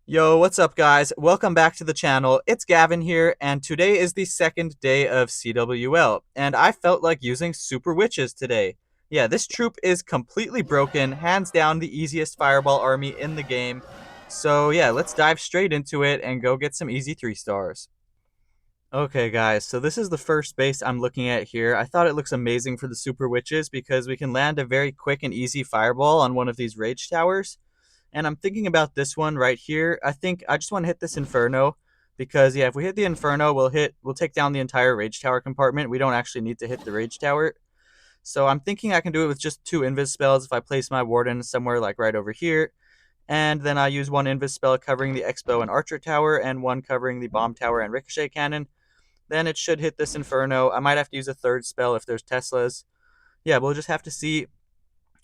Yo, what's up, guys? Welcome back to the channel. It's Gavin here, and today is the second day of CWL, and I felt like using Super Witches today. Yeah, this troop is completely broken, hands down the easiest fireball army in the game. So yeah, let's dive straight into it and go get some easy 3 stars. Okay, guys, so this is the first base I'm looking at here. I thought it looks amazing for the Super Witches because we can land a very quick and easy fireball on one of these rage towers. And I'm thinking about this one right here. I think I just want to hit this Inferno because yeah, if we hit the Inferno, we'll take down the entire Rage Tower compartment. We don't actually need to hit the Rage Tower. So I'm thinking I can do it with just 2 Invis spells if I place my Warden somewhere like right over here. And then I use 1 Invis spell covering the Expo and Archer Tower and 1 covering the Bomb Tower and Ricochet Cannon. Then it should hit this Inferno. I might have to use a 3rd spell if there's Teslas. Yeah, we'll just have to see.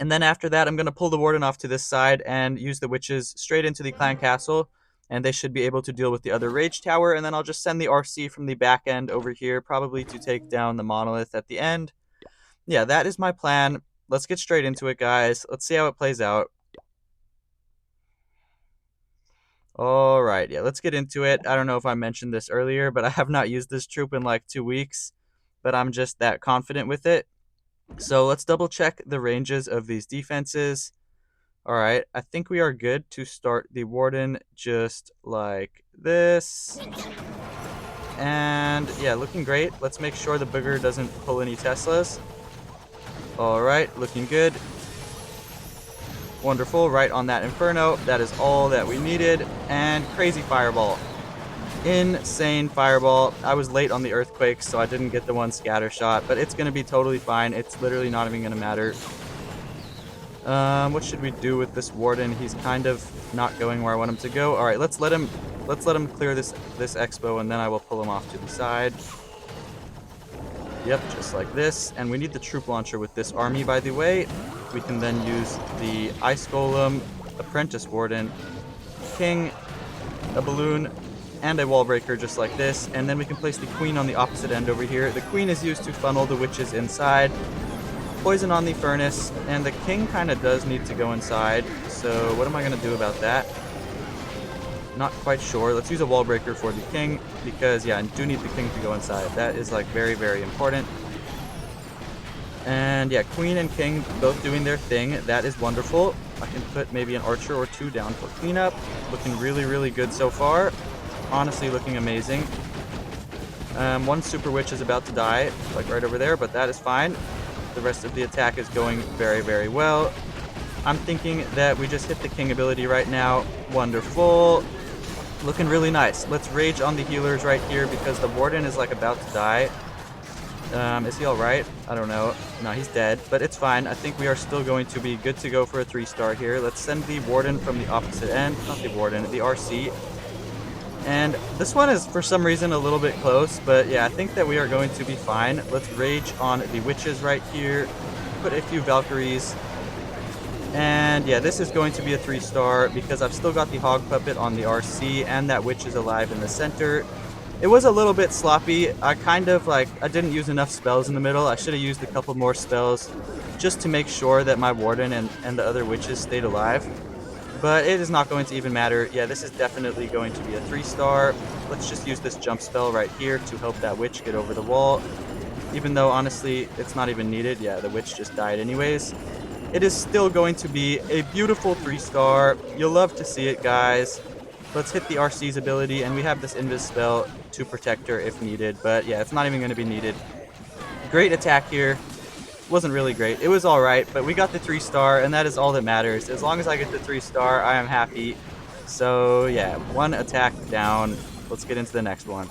And then after that, I'm going to pull the Warden off to this side and use the Witches straight into the Clan Castle. And they should be able to deal with the other Rage Tower. And then I'll just send the RC from the back end over here, probably to take down the Monolith at the end. Yeah, that is my plan. Let's get straight into it, guys. Let's see how it plays out. All right, yeah, let's get into it. I don't know if I mentioned this earlier, but I have not used this troop in like 2 weeks. But I'm just that confident with it. So let's double check the ranges of these defenses. All right, I think we are good to start the Warden just like this. And yeah, looking great. Let's make sure the booger doesn't pull any Teslas. All right, looking good. Wonderful, right on that Inferno. That is all that we needed. And crazy Fireball. Insane Fireball. I was late on the Earthquake, so I didn't get the one scatter shot, but it's going to be totally fine. It's literally not even going to matter. What should we do with this Warden? He's kind of not going where I want him to go. All right, let's let him clear this Expo, and then I will pull him off to the side. Yep, just like this. And we need the troop launcher with this army, by the way. We can then use the Ice Golem, Apprentice Warden, King, a Balloon, and a Wall Breaker just like this. And then we can place the Queen on the opposite end over here. The Queen is used to funnel the witches inside. Poison on the Furnace, and the King kind of does need to go inside. So what am I going to do about that? Not quite sure. Let's use a Wall Breaker for the King because, yeah, I do need the King to go inside. That is, like, very, very important. And, yeah, Queen and King both doing their thing. That is wonderful. I can put maybe an Archer or 2 down for cleanup. Looking really, really good so far. Honestly, looking amazing. 1 Super Witch is about to die, like right over there, but that is fine. The rest of the attack is going very, very well. I'm thinking that we just hit the King ability right now. Wonderful. Looking really nice. Let's rage on the healers right here because the Warden is like about to die. Is he alright? I don't know. No, he's dead, but it's fine. I think we are still going to be good to go for a 3-star here. Let's send the Warden from the opposite end. Not the Warden, the RC. And this one is, for some reason, a little bit close, but yeah, I think that we are going to be fine. Let's rage on the Witches right here. Put a few Valkyries. And yeah, this is going to be a 3-star because I've still got the Hog Puppet on the RC and that Witch is alive in the center. It was a little bit sloppy. I didn't use enough spells in the middle. I should have used a couple more spells just to make sure that my Warden and the other Witches stayed alive. But it is not going to even matter. Yeah, this is definitely going to be a 3-star. Let's just use this jump spell right here to help that Witch get over the wall. Even though, honestly, it's not even needed. Yeah, the Witch just died anyways. It is still going to be a beautiful 3-star. You'll love to see it, guys. Let's hit the RC's ability, and we have this Invis spell to protect her if needed. But yeah, it's not even going to be needed. Great attack here. Wasn't really great. It was alright, but we got the 3-star, and that is all that matters. As long as I get the 3-star, I am happy. So yeah, 1 attack down. Let's get into the next one.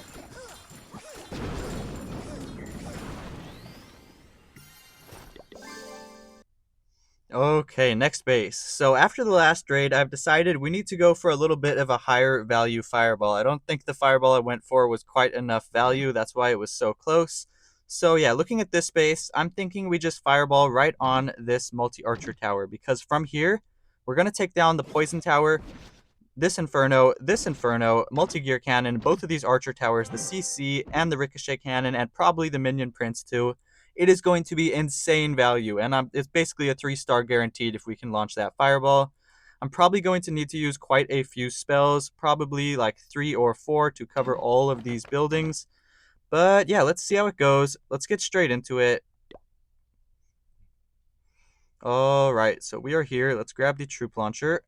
Okay, next base. So after the last raid, I've decided we need to go for a little bit of a higher value fireball. I don't think the fireball I went for was quite enough value. That's why it was so close. So yeah, looking at this base, I'm thinking we just fireball right on this multi-archer tower because from here, we're going to take down the poison tower, this Inferno, multi-gear cannon, both of these archer towers, the CC and the ricochet cannon, and probably the minion prince too. It is going to be insane value, and it's basically a 3-star guaranteed if we can launch that fireball. I'm probably going to need to use quite a few spells, probably like 3 or 4 to cover all of these buildings. But yeah, let's see how it goes. Let's get straight into it. Alright, so we are here. Let's grab the troop launcher.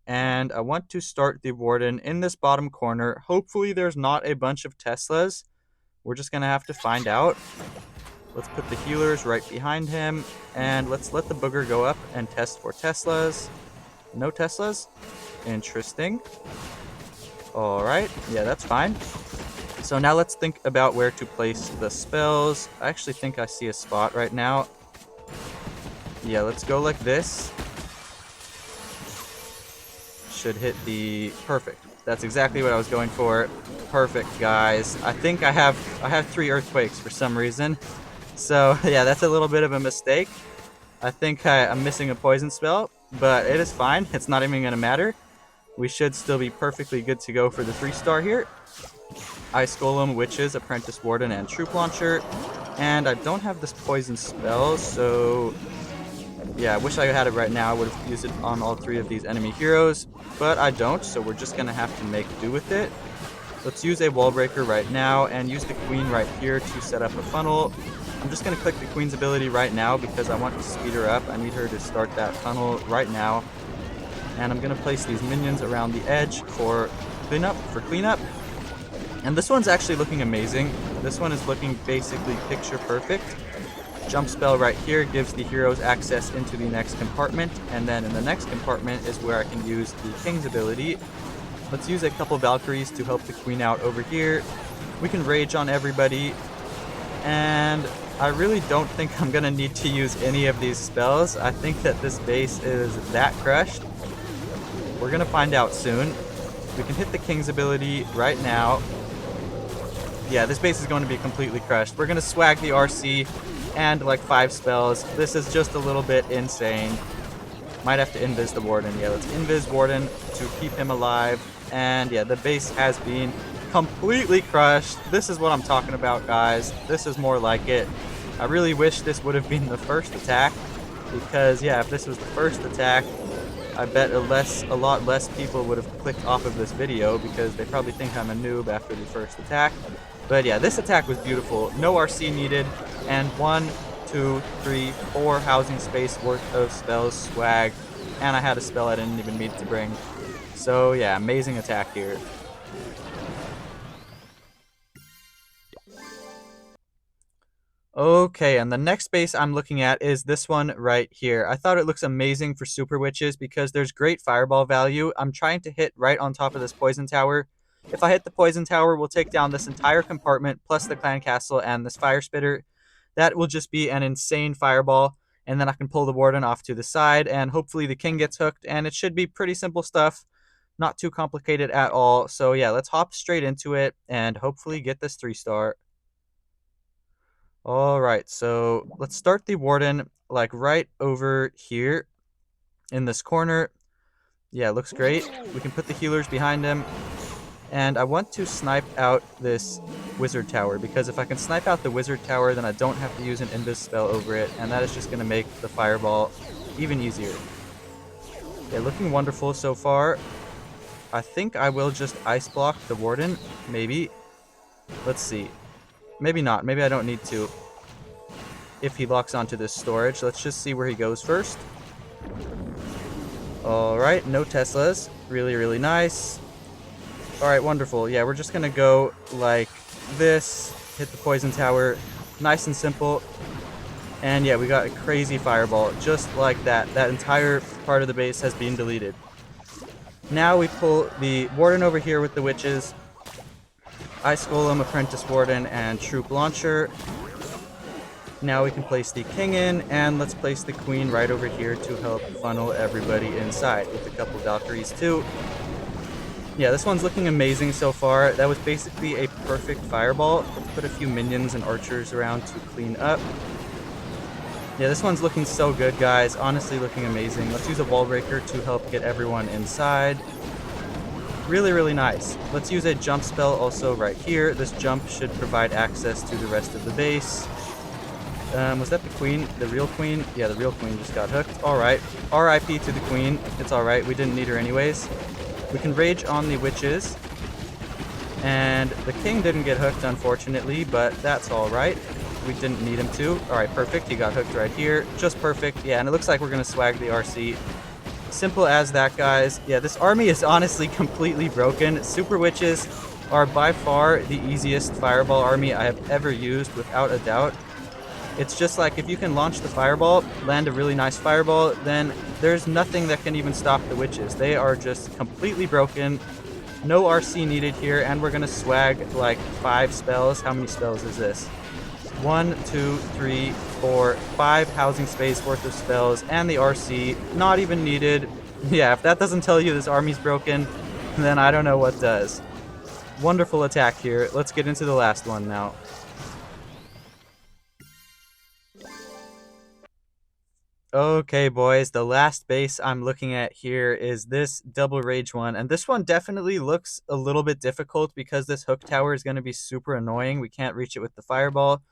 And I want to start the warden in this bottom corner. Hopefully there's not a bunch of Teslas. We're just going to have to find out. Let's put the healers right behind him. And let's let the booger go up and test for Teslas. No Teslas? Interesting. Alright, yeah, that's fine. So now let's think about where to place the spells. I actually think I see a spot right now. Yeah, let's go like this. Should hit the... Perfect. That's exactly what I was going for. Perfect, guys. I think I have 3 earthquakes for some reason. So, yeah, that's a little bit of a mistake. I think I'm missing a poison spell, but it is fine. It's not even going to matter. We should still be perfectly good to go for the 3-star here. Ice Golem, Witches, Apprentice Warden, and Troop Launcher. And I don't have this poison spell, so... yeah, I wish I had it right now. I would have used it on all 3 of these enemy heroes, but I don't, so we're just going to have to make do with it. Let's use a wall breaker right now and use the queen right here to set up a funnel. I'm just going to click the queen's ability right now because I want to speed her up. I need her to start that funnel right now. And I'm going to place these minions around the edge for cleanup. And this one's actually looking amazing. This one is looking basically picture perfect. Jump spell right here gives the heroes access into the next compartment, and then in the next compartment is where I can use the king's ability. Let's use a couple Valkyries to help the queen out over here. We can rage on everybody, and I really don't think I'm gonna need to use any of these spells. I think that this base is that crushed. We're gonna find out soon. We can hit the king's ability right now. Yeah, this base is going to be completely crushed. We're gonna swag the RC and like 5 spells. This is just a little bit insane. Might have to invis the warden. Yeah, let's invis warden to keep him alive. And yeah, the base has been completely crushed. This is what I'm talking about, guys. This is more like it. I really wish this would have been the first attack, because yeah, if this was the first attack, I bet a lot less people would have clicked off of this video because they probably think I'm a noob after the first attack. But yeah, this attack was beautiful. No RC needed, and 1, 2, 3, 4 housing space worth of spells swagged, and I had a spell I didn't even need to bring. So yeah, amazing attack here. Okay, and the next base I'm looking at is this one right here. I thought it looks amazing for Super Witches because there's great fireball value. I'm trying to hit right on top of this poison tower. If I hit the poison tower, we'll take down this entire compartment, plus the clan castle and this fire spitter. That will just be an insane fireball, and then I can pull the warden off to the side, and hopefully the king gets hooked, and it should be pretty simple stuff. Not too complicated at all. So yeah, let's hop straight into it, and hopefully get this 3-star. Alright, so let's start the warden, like, right over here in this corner. Yeah, looks great. We can put the healers behind him. And I want to snipe out this wizard tower, because if I can snipe out the wizard tower, then I don't have to use an invis spell over it, and that is just going to make the fireball even easier. Yeah, looking wonderful so far. I think I will just ice block the warden, maybe. Let's see. Maybe not. Maybe I don't need to. If he locks onto this storage, let's just see where he goes first. Alright, no Teslas. Really, really nice. Alright, wonderful. Yeah, we're just gonna go like this. Hit the poison tower. Nice and simple. And yeah, we got a crazy fireball. Just like that. That entire part of the base has been deleted. Now we pull the warden over here with the witches. Ice Golem, Apprentice Warden, and Troop Launcher. Now we can place the king in, and let's place the queen right over here to help funnel everybody inside, with a couple Valkyries too. Yeah, this one's looking amazing so far. That was basically a perfect fireball. Let's put a few minions and archers around to clean up. Yeah, this one's looking so good, guys. Honestly, looking amazing. Let's use a wall breaker to help get everyone inside. Really, really nice. Let's use a jump spell also right here. This jump should provide access to the rest of the base. Was that the queen? The real queen? Yeah, the real queen just got hooked. Alright. RIP to the queen. It's alright. We didn't need her anyways. We can rage on the witches. And the king didn't get hooked, unfortunately, but that's alright. We didn't need him to. Alright, perfect. He got hooked right here. Just perfect. Yeah, and it looks like we're going to swag the RC. Simple as that, guys. Yeah, this army is honestly completely broken. Super witches are by far the easiest fireball army I have ever used, without a doubt. It's just like, if you can launch the fireball, land a really nice fireball, then there's nothing that can even stop the witches. They are just completely broken. No RC needed here, and we're gonna swag like 5 spells. How many spells is this? 1, 2, 3, 4, 5 housing space worth of spells, and the RC, not even needed. Yeah, if that doesn't tell you this army's broken, then I don't know what does. Wonderful attack here. Let's get into the last one now. Okay, boys, the last base I'm looking at here is this double rage one, and this one definitely looks a little bit difficult because this hook tower is going to be super annoying. We can't reach it with the fireball.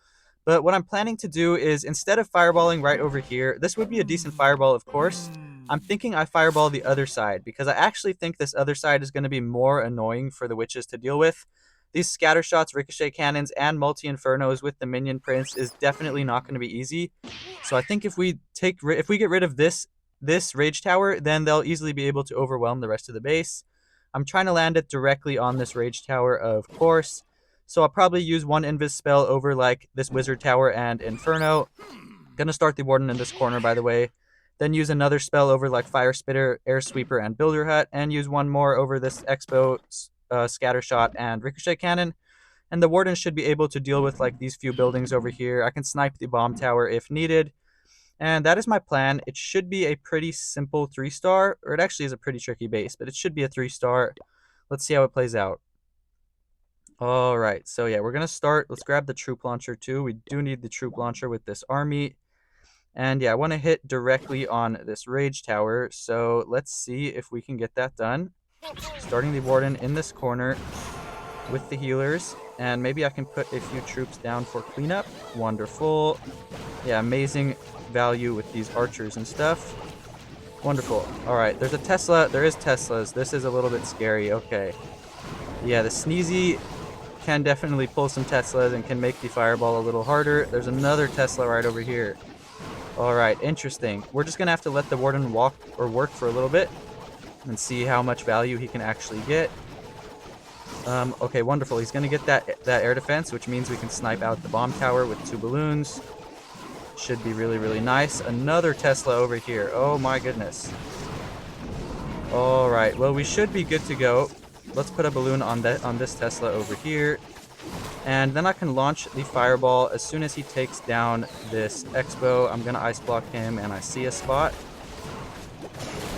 But what I'm planning to do is, instead of fireballing right over here, this would be a decent fireball, of course. I'm thinking I fireball the other side, because I actually think this other side is going to be more annoying for the witches to deal with. These scatter shots, ricochet cannons, and multi-infernos with the minion prince is definitely not going to be easy. So I think if we get rid of this rage tower, then they'll easily be able to overwhelm the rest of the base. I'm trying to land it directly on this rage tower, of course. So I'll probably use one invis spell over like this wizard tower and inferno. Gonna start the warden in this corner, by the way. Then use another spell over like fire spitter, air sweeper, and builder hut, and use one more over this expo, scatter shot, and ricochet cannon. And the warden should be able to deal with like these few buildings over here. I can snipe the bomb tower if needed. And that is my plan. It should be a pretty simple 3-star, or it actually is a pretty tricky base, but it should be a 3-star. Let's see how it plays out. All right, so yeah, we're going to start. Let's grab the troop launcher too. We do need the troop launcher with this army. And yeah, I want to hit directly on this rage tower. So let's see if we can get that done. Starting the warden in this corner with the healers. And maybe I can put a few troops down for cleanup. Wonderful. Yeah, amazing value with these archers and stuff. Wonderful. All right, there's a Tesla. There is Teslas. This is a little bit scary. Okay. Yeah, the Sneezy can definitely pull some Teslas and can make the fireball a little harder. There's another Tesla right over here. All right, interesting. We're just going to have to let the warden walk or work for a little bit and see how much value he can actually get. Okay, wonderful. He's going to get that air defense, which means we can snipe out the bomb tower with 2 balloons. Should be really, really nice. Another Tesla over here. Oh my goodness. All right, well, we should be good to go. Let's put a balloon on this Tesla over here. And then I can launch the fireball as soon as he takes down this expo. I'm going to ice block him, and I see a spot.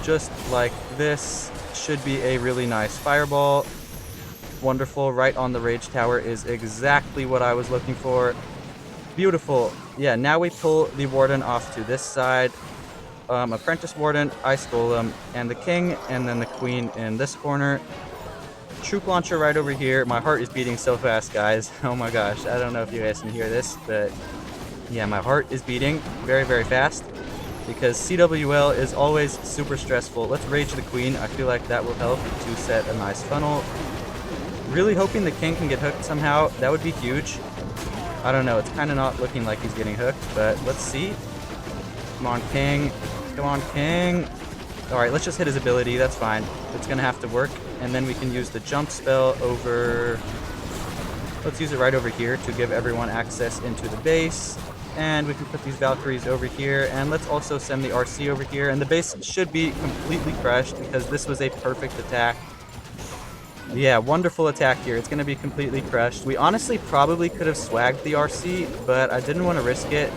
Just like this. Should be a really nice fireball. Wonderful. Right on the rage tower is exactly what I was looking for. Beautiful. Yeah, now we pull the warden off to this side. Apprentice warden, ice golem, and the king, and then the queen in this corner. Troop launcher right over here. My heart is beating so fast, guys. Oh my gosh. I don't know if you guys can hear this, but yeah, my heart is beating very, very fast because CWL is always super stressful. Let's rage the queen. I feel like that will help to set a nice funnel. Really hoping the king can get hooked somehow. That would be huge. I don't know. It's kind of not looking like he's getting hooked, but let's see. Come on, king. Come on, king. All right, let's just hit his ability. That's fine. It's going to have to work. And then we can use the jump spell over... Let's use it right over here to give everyone access into the base. And we can put these Valkyries over here. And let's also send the RC over here. And the base should be completely crushed because this was a perfect attack. Yeah, wonderful attack here. It's going to be completely crushed. We honestly probably could have swagged the RC, but I didn't want to risk it.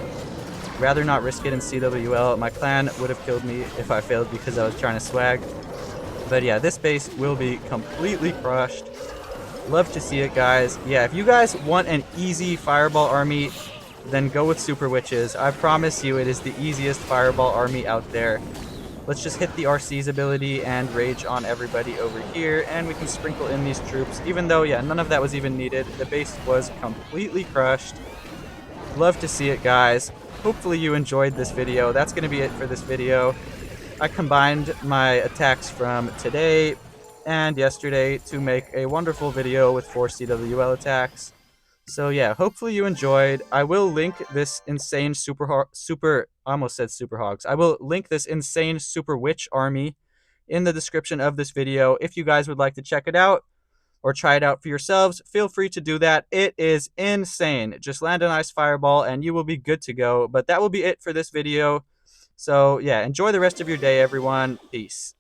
Rather not risk it in CWL. My clan would have killed me if I failed because I was trying to swag. But yeah, this base will be completely crushed. Love to see it, guys. Yeah, if you guys want an easy fireball army, then go with Super Witches. I promise you it is the easiest fireball army out there. Let's just hit the RC's ability and rage on everybody over here, and we can sprinkle in these troops, even though, yeah, none of that was even needed. The base was completely crushed. Love to see it, guys. Hopefully you enjoyed this video. That's going to be it for this video. I combined my attacks from today and yesterday to make a wonderful video with 4 CWL attacks. So yeah, hopefully you enjoyed. I will link this insane I almost said super hogs. I will link this insane super witch army in the description of this video. If you guys would like to check it out or try it out for yourselves, feel free to do that. It is insane. Just land an ice fireball and you will be good to go. But that will be it for this video. So yeah, enjoy the rest of your day, everyone. Peace.